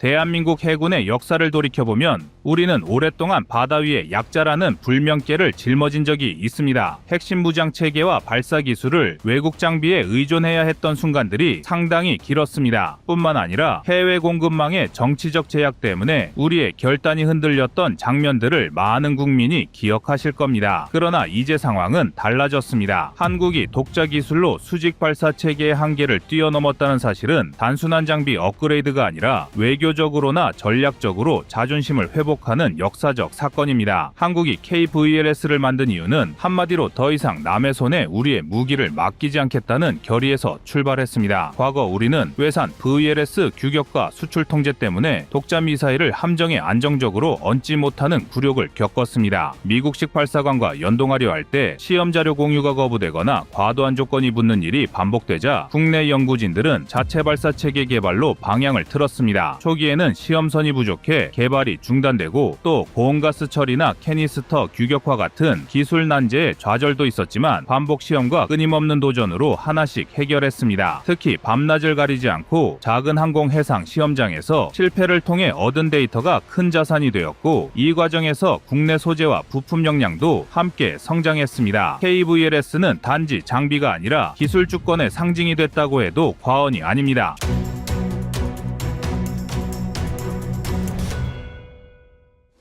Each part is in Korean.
대한민국 해군의 역사를 돌이켜보면 우리는 오랫동안 바다 위의 약자라는 불명예를 짊어진 적이 있습니다. 핵심 무장 체계와 발사 기술을 외국 장비에 의존해야 했던 순간들이 상당히 길었습니다. 뿐만 아니라 해외 공급망의 정치적 제약 때문에 우리의 결단이 흔들렸던 장면들을 많은 국민이 기억하실 겁니다. 그러나 이제 상황은 달라졌습니다. 한국이 독자 기술로 수직 발사 체계의 한계를 뛰어넘었다는 사실은 단순한 장비 업그레이드가 아니라 외교적으로나 전략적으로 자존심을 회복하는 역사적 사건입니다. 한국이 KVLS를 만든 이유는 한마디로 더 이상 남의 손에 우리의 무기를 맡기지 않겠다는 결의에서 출발했습니다. 과거 우리는 외산 VLS 규격과 수출 통제 때문에 독자 미사일을 함정에 안정적으로 얹지 못하는 굴욕을 겪었습니다. 미국식 발사관과 연동하려 할 때 시험 자료 공유가 거부되거나 과도한 조건이 붙는 일이 반복되자 국내 연구진들은 자체 발사 체계 개발로 방향을 틀었습니다. 초기에는 시험선이 부족해 개발이 중단되고 또 고온가스 처리나 캐니스터 규격화 같은 기술 난제에 좌절도 있었지만 반복 시험과 끊임없는 도전으로 하나씩 해결했습니다. 특히 밤낮을 가리지 않고 작은 항공 해상 시험장에서 실패를 통해 얻은 데이터가 큰 자산이 되었고 이 과정에서 국내 소재와 부품 역량도 함께 성장했습니다. KVLS는 단지 장비가 아니라 기술 주권의 상징이 됐다고 해도 과언이 아닙니다.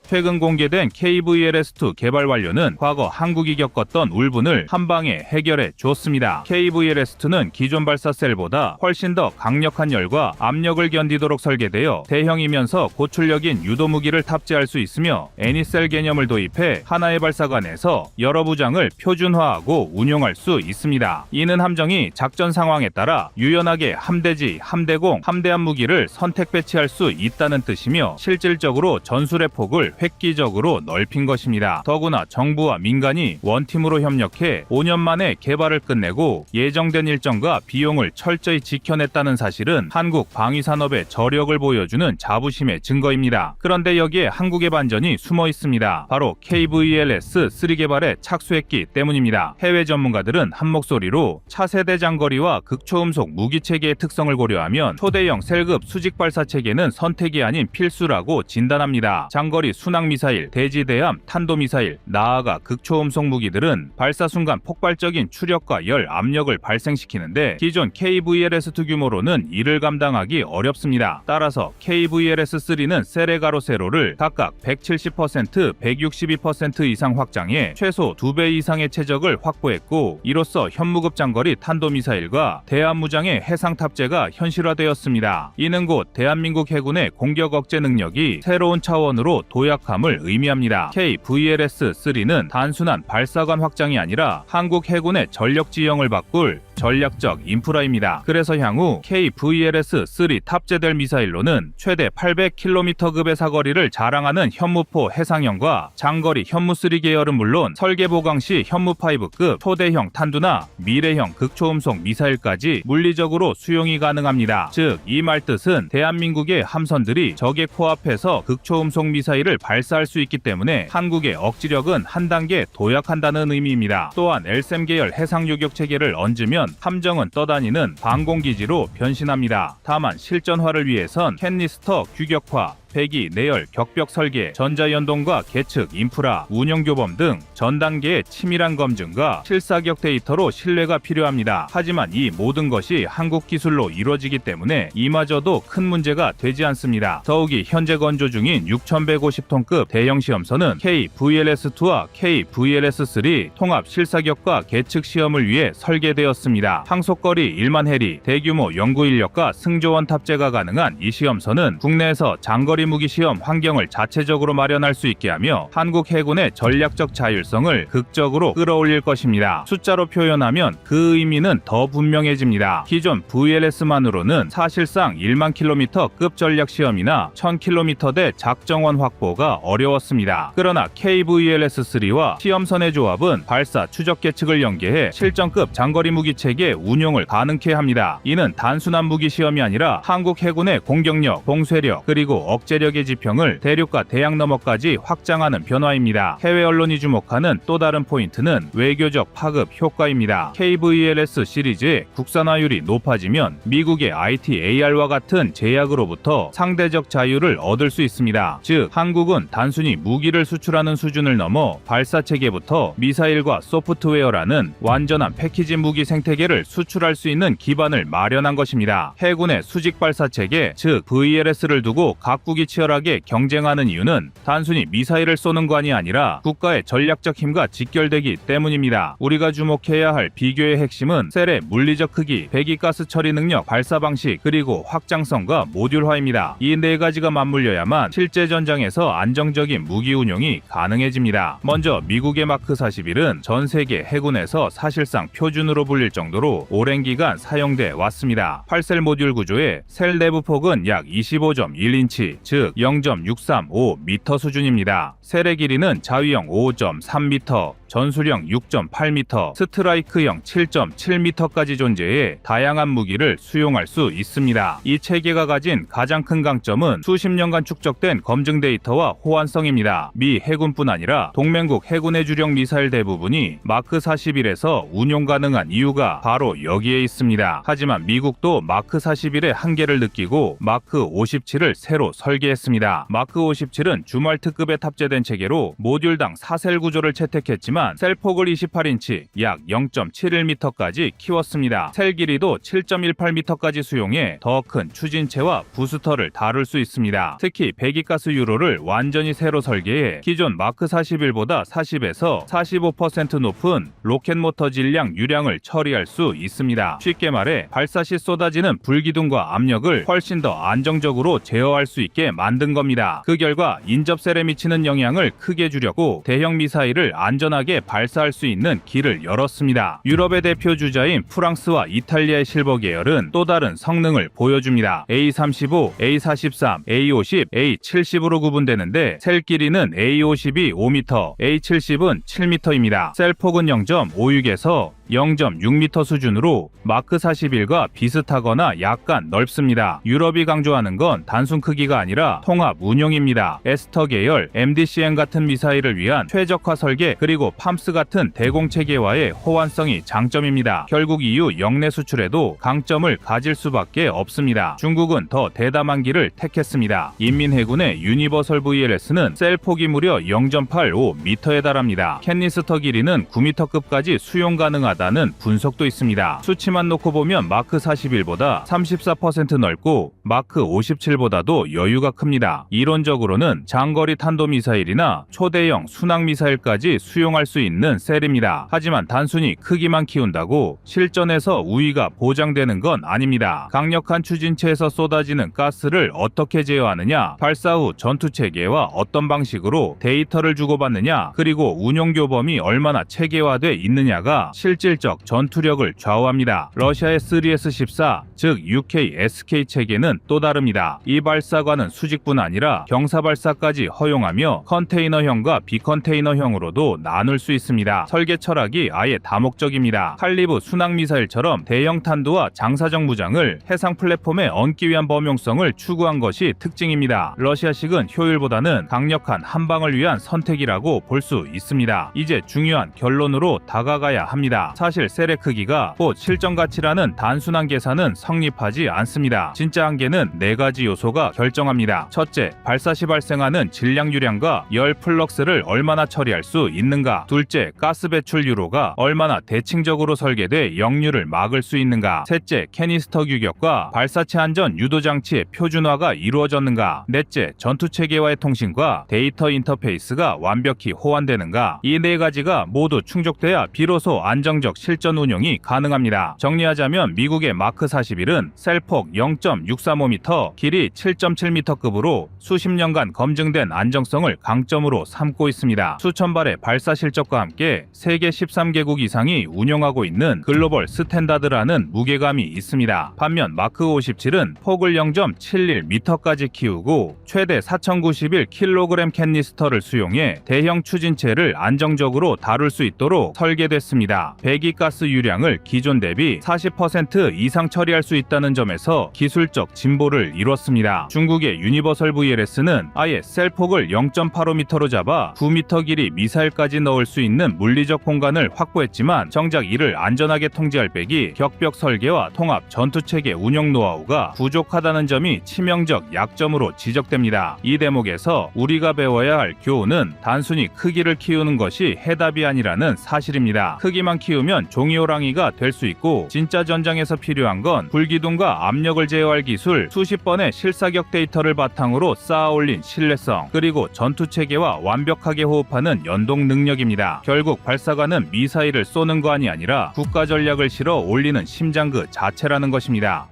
최근 공개된 KVLS-2 개발 완료는 과거 한국이 겪었던 울분을 한방에 해결해 줬습니다. KVLS-2는 기존 발사셀보다 훨씬 더 강력한 열과 압력을 견디도록 설계되어 대형이면서 고출력인 유도무기를 탑재할 수 있으며 애니셀 개념을 도입해 하나의 발사관에서 여러 부장을 표준화하고 운용할 수 있습니다. 이는 함정이 작전 상황에 따라 유연하게 함대지, 함대공, 함대함 무기를 선택 배치할 수 있다는 뜻이며 실질적으로 전술의 폭을 획기적으로 넓힌 것입니다. 더구나 정부와 민간이 원팀으로 협력해 5년 만에 개발을 끝내고 예정된 일정과 비용을 철저히 지켜냈다는 사실은 한국 방위산업의 저력을 보여주는 자부심의 증거입니다. 그런데 여기에 한국의 반전이 숨어 있습니다. 바로 KVLS-3 개발에 착수했기 때문입니다. 해외 전문가들은 한 목소리로 차세대 장거리와 극초음속 무기체계의 특성을 고려하면 초대형 셀급 수직 발사 체계는 선택이 아닌 필수라고 진단합니다. 장거리 순항미사일, 대지대함, 탄도미사일, 나아가 극초음속 무기들은 발사 순간 폭발적인 추력과 열, 압력을 발생시키는데 기존 KVLS-2 규모로는 이를 감당하기 어렵습니다. 따라서 KVLS-3는 셀의 가로 세로를 각각 170%, 162% 이상 확장해 최소 2배 이상의 최적을 확보했고 이로써 현무급 장거리 탄도미사일과 대함무장의 해상 탑재가 현실화되었습니다. 이는 곧 대한민국 해군의 공격 억제 능력이 새로운 차원으로 도약함을 의미합니다. KVLS-3는 단순한 발사관 확장이 아니라 한국 해군의 전력 지형을 바꿀 전략적 인프라입니다. 그래서 향후 KVLS-3 탑재될 미사일로는 최대 800km급의 사거리를 자랑하는 현무포 해상형과 장거리 현무3 계열은 물론 설계 보강 시 현무5급 초대형 탄두나 미래형 극초음속 미사일까지 물리적으로 수용이 가능합니다. 즉, 이 말 뜻은 대한민국의 함선들이 적의 코앞에서 극초음속 미사일을 발사할 수 있기 때문에 한국의 억지력은 한 단계 도약한다는 의미입니다. 또한 LSAM 계열 해상 요격 체계를 얹으면 함정은 떠다니는 방공기지로 변신합니다. 다만 실전화를 위해선 캐니스터 규격화, 배기, 내열, 격벽 설계, 전자연동과 계측, 인프라, 운영교범 등 전 단계의 치밀한 검증과 실사격 데이터로 신뢰가 필요합니다. 하지만 이 모든 것이 한국 기술로 이루어지기 때문에 이마저도 큰 문제가 되지 않습니다. 더욱이 현재 건조 중인 6150톤급 대형 시험선은 KVLS-2와 KVLS-3 통합 실사격과 계측 시험을 위해 설계되었습니다. 항속거리 1만 해리, 대규모 연구 인력과 승조원 탑재가 가능한 이 시험선은 국내에서 장거리 무기 시험 환경을 자체적으로 마련할 수 있게 하며 한국 해군의 전략적 자율성을 극적으로 끌어올릴 것입니다. 숫자로 표현하면 그 의미는 더 분명해집니다. 기존 VLS만으로는 사실상 1만 킬로미터급 전략 시험이나 1000km대 작정원 확보가 어려웠습니다. 그러나 KVLS-3와 시험선의 조합은 발사 추적 계측을 연계해 실전급 장거리 무기 체계 운용을 가능케 합니다. 이는 단순한 무기 시험이 아니라 한국 해군의 공격력, 봉쇄력, 그리고 억제 국제력의 지평을 대륙과 대양 너머까지 확장하는 변화입니다. 해외 언론이 주목하는 또 다른 포인트는 외교적 파급 효과입니다. KVLS 시리즈의 국산화율이 높아지면 미국의 ITAR과 같은 제약으로부터 상대적 자유를 얻을 수 있습니다. 즉, 한국은 단순히 무기를 수출하는 수준을 넘어 발사체계부터 미사일과 소프트웨어라는 완전한 패키지 무기 생태계를 수출할 수 있는 기반을 마련한 것입니다. 해군의 수직 발사체계, 즉 VLS를 두고 각국이 치열하게 경쟁하는 이유는 단순히 미사일을 쏘는 관이 아니라 국가의 전략적 힘과 직결되기 때문입니다. 우리가 주목해야 할 비교의 핵심은 셀의 물리적 크기, 배기가스 처리 능력, 발사 방식, 그리고 확장성과 모듈화입니다. 이 네 가지가 맞물려야만 실제 전장에서 안정적인 무기 운용이 가능해집니다. 먼저 미국의 마크 41은 전 세계 해군에서 사실상 표준으로 불릴 정도로 오랜 기간 사용돼 왔습니다. 8셀 모듈 구조의 셀 내부 폭은 약 25.1인치, 즉 0.635m 수준입니다. 셀의 길이는 자위형 5.3m, 전술형 6.8m, 스트라이크형 7.7m까지 존재해 다양한 무기를 수용할 수 있습니다. 이 체계가 가진 가장 큰 강점은 수십 년간 축적된 검증 데이터와 호환성입니다. 미 해군뿐 아니라 동맹국 해군의 주력 미사일 대부분이 마크 41에서 운용 가능한 이유가 바로 여기에 있습니다. 하지만 미국도 마크 41의 한계를 느끼고 마크 57을 새로 설계했습니다. 마크 57은 주말 특급에 탑재된 체계로 모듈당 4셀 구조를 채택했지만 셀폭을 28인치 약 0.71m까지 키웠습니다. 셀 길이도 7.18m까지 수용해 더 큰 추진체와 부스터를 다룰 수 있습니다. 특히 배기가스 유로를 완전히 새로 설계해 기존 마크 41보다 40에서 45% 높은 로켓 모터 질량 유량을 처리할 수 있습니다. 쉽게 말해 발사 시 쏟아지는 불기둥과 압력을 훨씬 더 안정적으로 제어할 수 있게 만든 겁니다. 그 결과 인접셀에 미치는 영향을 크게 줄였고 대형 미사일을 안전하게 발사할 수 있는 길을 열었습니다. 유럽의 대표 주자인 프랑스와 이탈리아의 실버 계열은 또 다른 성능을 보여줍니다. A35, A43, A50, A70으로 구분되는데 셀 길이는 A50이 5m, A70은 7m입니다. 셀 폭은 0.56에서 0.6m 수준으로 마크 41과 비슷하거나 약간 넓습니다. 유럽이 강조하는 건 단순 크기가 아니라 통합 운용입니다. 에스터 계열, MDCM 같은 미사일을 위한 최적화 설계, 그리고 팜스 같은 대공 체계와의 호환성이 장점입니다. 결국 EU 영내 수출에도 강점을 가질 수밖에 없습니다. 중국은 더 대담한 길을 택했습니다. 인민해군의 유니버설 VLS는 셀 폭이 무려 0.85m에 달합니다. 캔니스터 길이는 9m급까지 수용 가능하다는 분석도 있습니다. 수치만 놓고 보면 마크 41보다 34% 넓고 마크 57보다도 여유가 큽니다. 이론적으로는 장거리 탄도미사일이나 초대형 순항미사일까지 수용할 수 있는 셀입니다. 하지만 단순히 크기만 키운다고 실전에서 우위가 보장되는 건 아닙니다. 강력한 추진체에서 쏟아지는 가스를 어떻게 제어하느냐, 발사 후 전투체계와 어떤 방식으로 데이터를 주고받느냐, 그리고 운용교범이 얼마나 체계화돼 있느냐가 실질적 전투력을 좌우합니다. 러시아의 3S14, 즉 UK-SK 체계는 또 다릅니다. 이 발사관은 수직뿐 아니라 경사발사까지 허용하며 컨테이너형과 비컨테이너형으로도 나눌 수 있습니다. 설계 철학이 아예 다목적입니다. 칼리브 순항미사일처럼 대형 탄두와 장사정 무장을 해상 플랫폼에 얹기 위한 범용성을 추구한 것이 특징입니다. 러시아식은 효율보다는 강력한 한방을 위한 선택이라고 볼 수 있습니다. 이제 중요한 결론으로 다가가야 합니다. 사실 셀의 크기가 곧 실전 가치라는 단순한 계산은 성립하지 않습니다. 진짜 한계는 네 가지 요소가 결정합니다. 첫째, 발사 시 발생하는 질량 유량과 열 플럭스를 얼마나 처리할 수 있는가. 둘째, 가스 배출 유로가 얼마나 대칭적으로 설계돼 역류를 막을 수 있는가. 셋째, 캐니스터 규격과 발사체 안전 유도 장치의 표준화가 이루어졌는가. 넷째, 전투 체계와의 통신과 데이터 인터페이스가 완벽히 호환되는가. 이 네 가지가 모두 충족돼야 비로소 안정적 실전 운용이 가능합니다. 정리하자면 미국의 마크 41은 셀폭 0.635m, 길이 7.7m급으로 수십 년간 검증된 안정성을 강점으로 삼고 있습니다. 수천 발의 발사 실적과 함께 세계 13개국 이상이 운용하고 있는 글로벌 스탠다드라는 무게감이 있습니다. 반면 마크 57은 폭을 0.71m까지 키우고 최대 4091kg 캔니스터를 수용해 대형 추진체를 안정적으로 다룰 수 있도록 설계됐습니다. 배기가스 유량을 기존 대비 40% 이상 처리할 수 있다는 점에서 기술적 진보를 이뤘습니다. 중국의 유니버설 VLS는 아예 셀폭을 0.85m로 잡아 9m 길이 미사일까지 넣을 수 있는 물리적 공간을 확보했지만 정작 이를 안전하게 통제할 배기, 격벽 설계와 통합 전투체계 운영 노하우가 부족하다는 점이 치명적 약점으로 지적됩니다. 이 대목에서 우리가 배워야 할 교훈은 단순히 크기를 키우는 것이 해답이 아니라는 사실입니다. 크기만 키우면 종이호랑이가 될 수 있고 진짜 전장에서 필요한 건 불기둥과 압력을 제어할 기술, 수십 번의 실사격 데이터를 바탕으로 쌓아올린 신뢰성, 그리고 전투체계와 완벽하게 호흡하는 연동 능력입니다. 결국 발사관은 미사일을 쏘는 거안이 아니라 국가 전략을 실어 올리는 심장 그 자체라는 것입니다.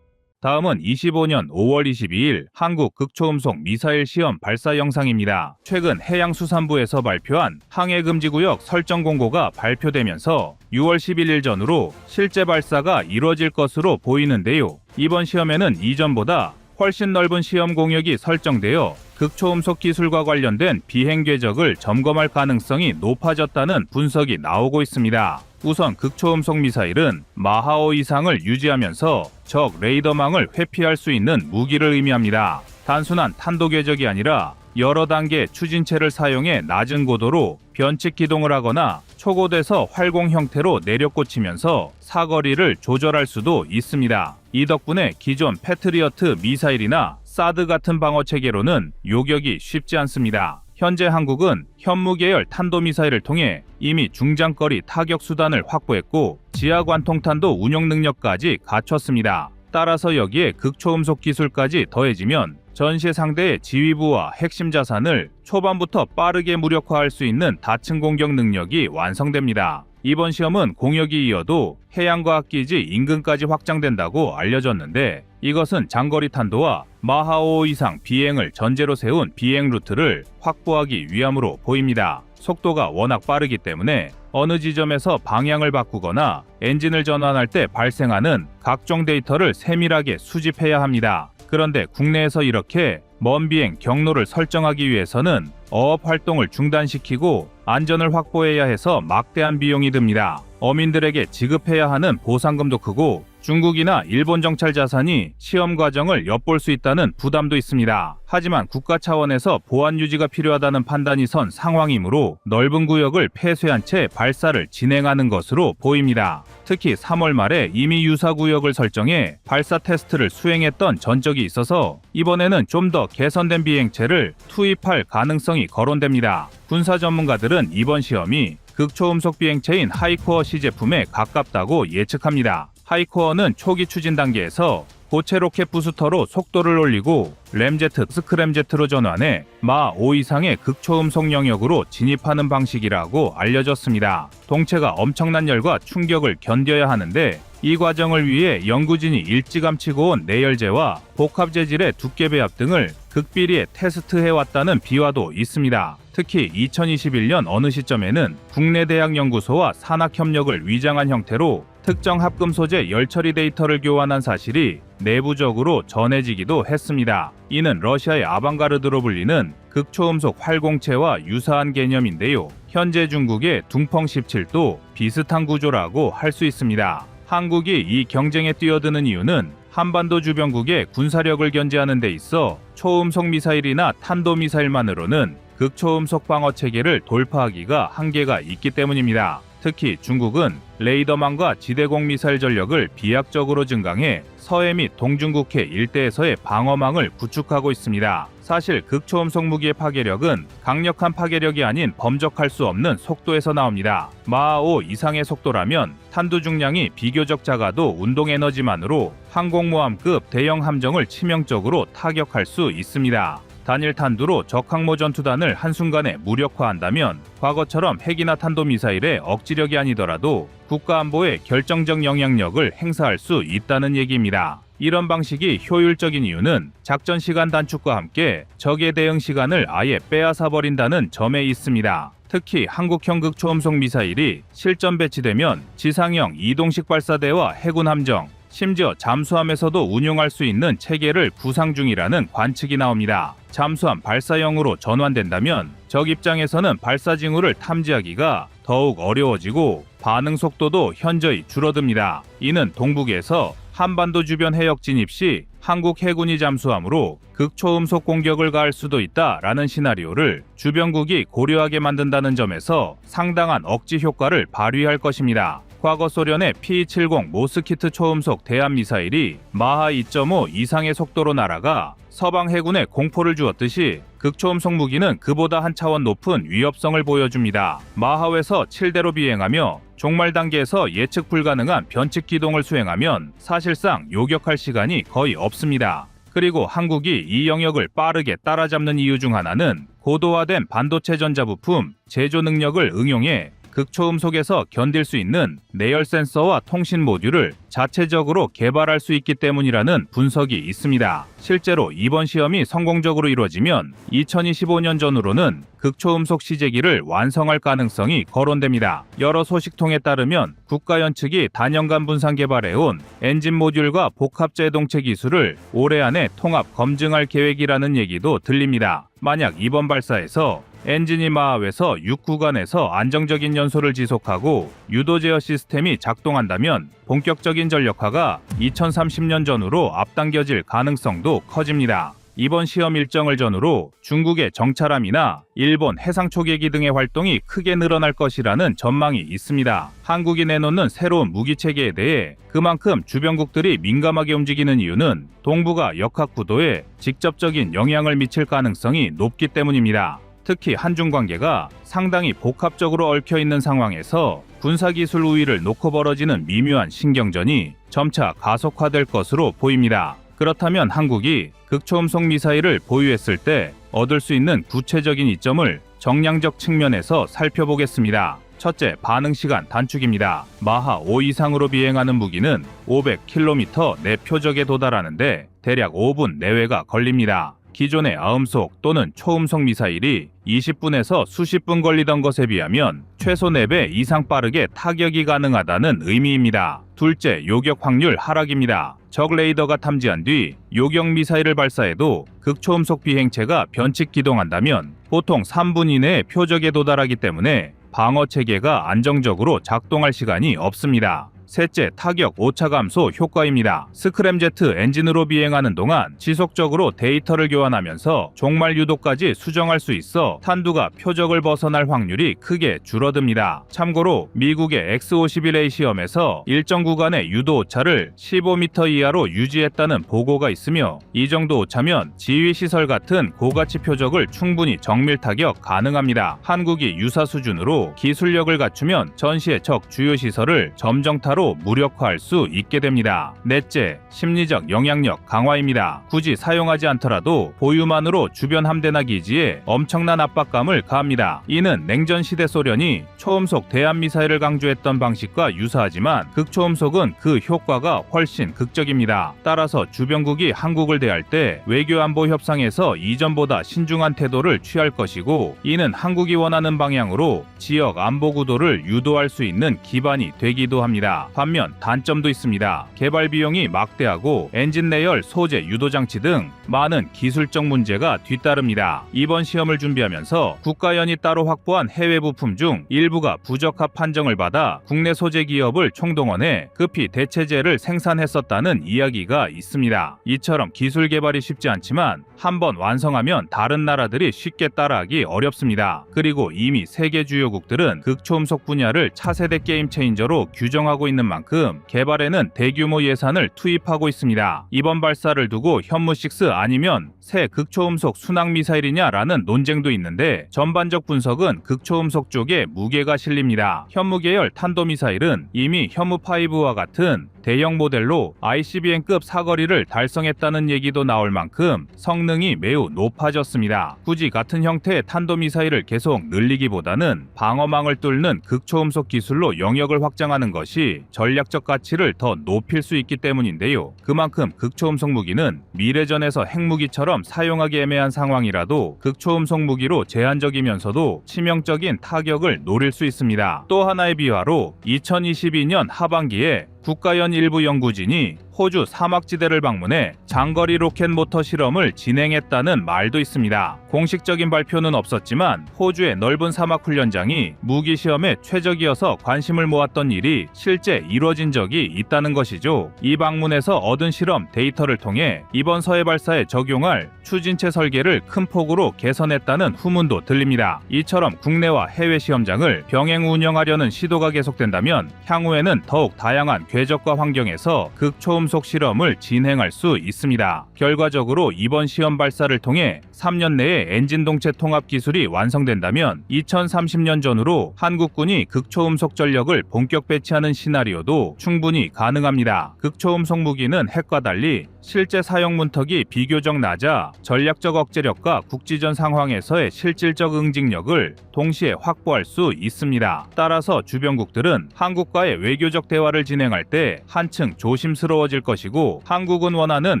다음은 25년 5월 22일 한국 극초음속 미사일 시험 발사 영상입니다. 최근 해양수산부에서 발표한 항해금지구역 설정 공고가 발표되면서 6월 11일 전후로 실제 발사가 이뤄질 것으로 보이는데요. 이번 시험에는 이전보다 훨씬 넓은 시험 공역이 설정되어 극초음속 기술과 관련된 비행 궤적을 점검할 가능성이 높아졌다는 분석이 나오고 있습니다. 우선 극초음속 미사일은 마하5 이상을 유지하면서 적 레이더망을 회피할 수 있는 무기를 의미합니다. 단순한 탄도 궤적이 아니라 여러 단계의 추진체를 사용해 낮은 고도로 변칙 기동을 하거나 초고대에서 활공 형태로 내려꽂히면서 사거리를 조절할 수도 있습니다. 이 덕분에 기존 패트리어트 미사일이나 사드 같은 방어 체계로는 요격이 쉽지 않습니다. 현재 한국은 현무계열 탄도미사일을 통해 이미 중장거리 타격 수단을 확보했고 지하관통탄도 운용 능력까지 갖췄습니다. 따라서 여기에 극초음속 기술까지 더해지면 전시 상대의 지휘부와 핵심 자산을 초반부터 빠르게 무력화할 수 있는 다층 공격 능력이 완성됩니다. 이번 시험은 공역이 이어도 해양과학기지 인근까지 확장된다고 알려졌는데 이것은 장거리 탄도와 마하5 이상 비행을 전제로 세운 비행 루트를 확보하기 위함으로 보입니다. 속도가 워낙 빠르기 때문에 어느 지점에서 방향을 바꾸거나 엔진을 전환할 때 발생하는 각종 데이터를 세밀하게 수집해야 합니다. 그런데 국내에서 이렇게 먼 비행 경로를 설정하기 위해서는 어업 활동을 중단시키고 안전을 확보해야 해서 막대한 비용이 듭니다. 어민들에게 지급해야 하는 보상금도 크고 중국이나 일본 정찰 자산이 시험 과정을 엿볼 수 있다는 부담도 있습니다. 하지만 국가 차원에서 보안 유지가 필요하다는 판단이 선 상황이므로 넓은 구역을 폐쇄한 채 발사를 진행하는 것으로 보입니다. 특히 3월 말에 이미 유사 구역을 설정해 발사 테스트를 수행했던 전적이 있어서 이번에는 좀 더 개선된 비행체를 투입할 가능성이 거론됩니다. 군사 전문가들은 이번 시험이 극초음속 비행체인 하이코어 시제품에 가깝다고 예측합니다. 하이코어는 초기 추진 단계에서 고체 로켓 부스터로 속도를 올리고 램제트, 스크램제트로 전환해 마5 이상의 극초음속 영역으로 진입하는 방식이라고 알려졌습니다. 동체가 엄청난 열과 충격을 견뎌야 하는데 이 과정을 위해 연구진이 일찌감치고 온 내열재와 복합 재질의 두께 배합 등을 극비리에 테스트해왔다는 비화도 있습니다. 특히 2021년 어느 시점에는 국내 대학 연구소와 산학 협력을 위장한 형태로 특정 합금 소재 열처리 데이터를 교환한 사실이 내부적으로 전해지기도 했습니다. 이는 러시아의 아방가르드로 불리는 극초음속 활공체와 유사한 개념인데요. 현재 중국의 둥펑 17도 비슷한 구조라고 할 수 있습니다. 한국이 이 경쟁에 뛰어드는 이유는 한반도 주변국의 군사력을 견제하는 데 있어 초음속 미사일이나 탄도미사일만으로는 극초음속 방어 체계를 돌파하기가 한계가 있기 때문입니다. 특히 중국은 레이더망과 지대공 미사일 전력을 비약적으로 증강해 서해 및 동중국해 일대에서의 방어망을 구축하고 있습니다. 사실 극초음속 무기의 파괴력은 강력한 파괴력이 아닌 범접할 수 없는 속도에서 나옵니다. 마하5 이상의 속도라면 탄두 중량이 비교적 작아도 운동 에너지만으로 항공모함급 대형 함정을 치명적으로 타격할 수 있습니다. 단일 탄두로 적항모 전투단을 한순간에 무력화한다면 과거처럼 핵이나 탄도미사일의 억지력이 아니더라도 국가안보에 결정적 영향력을 행사할 수 있다는 얘기입니다. 이런 방식이 효율적인 이유는 작전 시간 단축과 함께 적의 대응 시간을 아예 빼앗아버린다는 점에 있습니다. 특히 한국형 극초음속 미사일이 실전 배치되면 지상형 이동식 발사대와 해군 함정, 심지어 잠수함에서도 운용할 수 있는 체계를 구상 중이라는 관측이 나옵니다. 잠수함 발사형으로 전환된다면 적 입장에서는 발사 징후를 탐지하기가 더욱 어려워지고 반응 속도도 현저히 줄어듭니다. 이는 동북에서 한반도 주변 해역 진입 시 한국 해군이 잠수함으로 극초음속 공격을 가할 수도 있다라는 시나리오를 주변국이 고려하게 만든다는 점에서 상당한 억지 효과를 발휘할 것입니다. 과거 소련의 P-70 모스키트 초음속 대함미사일이 마하 2.5 이상의 속도로 날아가 서방 해군에 공포를 주었듯이 극초음속 무기는 그보다 한 차원 높은 위협성을 보여줍니다. 마하에서 7대로 비행하며 종말 단계에서 예측 불가능한 변칙 기동을 수행하면 사실상 요격할 시간이 거의 없습니다. 그리고 한국이 이 영역을 빠르게 따라잡는 이유 중 하나는 고도화된 반도체 전자부품 제조 능력을 응용해 극초음속에서 견딜 수 있는 내열 센서와 통신 모듈을 자체적으로 개발할 수 있기 때문이라는 분석이 있습니다. 실제로 이번 시험이 성공적으로 이루어지면 2025년 전후로는 극초음속 시제기를 완성할 가능성이 거론됩니다. 여러 소식통에 따르면 국가연 측이 단연간 분산 개발해온 엔진 모듈과 복합 제동체 기술을 올해 안에 통합 검증할 계획이라는 얘기도 들립니다. 만약 이번 발사에서 엔진이 마하에서 6구간에서 안정적인 연소를 지속하고 유도 제어 시스템이 작동한다면 본격적인 전력화가 2030년 전후로 앞당겨질 가능성도 커집니다. 이번 시험 일정을 전후로 중국의 정찰함이나 일본 해상 초계기 등의 활동이 크게 늘어날 것이라는 전망이 있습니다. 한국이 내놓는 새로운 무기 체계에 대해 그만큼 주변국들이 민감하게 움직이는 이유는 동북아 역학 구도에 직접적인 영향을 미칠 가능성이 높기 때문입니다. 특히 한중 관계가 상당히 복합적으로 얽혀있는 상황에서 군사기술 우위를 놓고 벌어지는 미묘한 신경전이 점차 가속화될 것으로 보입니다. 그렇다면 한국이 극초음속 미사일을 보유했을 때 얻을 수 있는 구체적인 이점을 정량적 측면에서 살펴보겠습니다. 첫째, 반응시간 단축입니다. 마하 5 이상으로 비행하는 무기는 500km 내 표적에 도달하는데 대략 5분 내외가 걸립니다. 기존의 아음속 또는 초음속 미사일이 20분에서 수십 분 걸리던 것에 비하면 최소 4배 이상 빠르게 타격이 가능하다는 의미입니다. 둘째, 요격 확률 하락입니다. 적 레이더가 탐지한 뒤 요격 미사일을 발사해도 극초음속 비행체가 변칙 기동한다면 보통 3분 이내에 표적에 도달하기 때문에 방어 체계가 안정적으로 작동할 시간이 없습니다. 셋째, 타격 오차 감소 효과입니다. 스크램제트 엔진으로 비행하는 동안 지속적으로 데이터를 교환하면서 종말 유도까지 수정할 수 있어 탄두가 표적을 벗어날 확률이 크게 줄어듭니다. 참고로 미국의 X-51A 시험에서 일정 구간의 유도 오차를 15m 이하로 유지했다는 보고가 있으며 이 정도 오차면 지휘시설 같은 고가치 표적을 충분히 정밀 타격 가능합니다. 한국이 유사 수준으로 기술력을 갖추면 전시의 적 주요 시설을 점정타로 무력화할 수 있게 됩니다. 넷째, 심리적 영향력 강화입니다. 굳이 사용하지 않더라도 보유만으로 주변 함대나 기지에 엄청난 압박감을 가합니다. 이는 냉전 시대 소련이 초음속 대함미사일을 강조했던 방식과 유사하지만 극초음속은 그 효과가 훨씬 극적입니다. 따라서 주변국이 한국을 대할 때 외교안보 협상에서 이전보다 신중한 태도를 취할 것이고 이는 한국이 원하는 방향으로 지역 안보 구도를 유도할 수 있는 기반이 되기도 합니다. 반면 단점도 있습니다. 개발 비용이 막대하고 엔진 내열 소재 유도 장치 등 많은 기술적 문제가 뒤따릅니다. 이번 시험을 준비하면서 국가연이 따로 확보한 해외 부품 중 일부가 부적합 판정을 받아 국내 소재 기업을 총동원해 급히 대체재를 생산했었다는 이야기가 있습니다. 이처럼 기술 개발이 쉽지 않지만 한번 완성하면 다른 나라들이 쉽게 따라하기 어렵습니다. 그리고 이미 세계 주요국들은 극초음속 분야를 차세대 게임 체인저로 규정하고 있는 만큼 개발에는 대규모 예산을 투입하고 있습니다. 이번 발사를 두고 현무6 아니면 새 극초음속 순항미사일이냐라는 논쟁도 있는데 전반적 분석은 극초음속 쪽에 무게가 실립니다. 현무 계열 탄도미사일은 이미 현무5와 같은 대형 모델로 ICBM급 사거리를 달성했다는 얘기도 나올 만큼 성능이 매우 높아졌습니다. 굳이 같은 형태의 탄도미사일을 계속 늘리기보다는 방어망을 뚫는 극초음속 기술로 영역을 확장하는 것이 전략적 가치를 더 높일 수 있기 때문인데요. 그만큼 극초음속 무기는 미래전에서 핵무기처럼 사용하기 애매한 상황이라도 극초음속 무기로 제한적이면서도 치명적인 타격을 노릴 수 있습니다. 또 하나의 비화로 2022년 하반기에 국가연 일부 연구진이 호주 사막지대를 방문해 장거리 로켓 모터 실험을 진행했다는 말도 있습니다. 공식적인 발표는 없었지만 호주의 넓은 사막 훈련장이 무기 시험에 최적이어서 관심을 모았던 일이 실제 이루어진 적이 있다는 것이죠. 이 방문에서 얻은 실험 데이터를 통해 이번 서해 발사에 적용할 추진체 설계를 큰 폭으로 개선했다는 후문도 들립니다. 이처럼 국내와 해외 시험장을 병행 운영하려는 시도가 계속된다면 향후에는 더욱 다양한 궤적과 환경에서 극초음속 실험을 진행할 수 있습니다. 결과적으로 이번 시험 발사를 통해 3년 내에 엔진 동체 통합 기술이 완성된다면 2030년 전후로 한국군이 극초음속 전력을 본격 배치하는 시나리오도 충분히 가능합니다. 극초음속 무기는 핵과 달리 실제 사용 문턱이 비교적 낮아 전략적 억제력과 국지전 상황에서의 실질적 응징력을 동시에 확보할 수 있습니다. 따라서 주변국들은 한국과의 외교적 대화를 진행할 때 한층 조심스러워질 것이고 한국은 원하는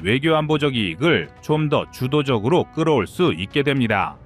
외교안보적 이익을 좀 더 주도적으로 끌어올 수 있게 됩니다.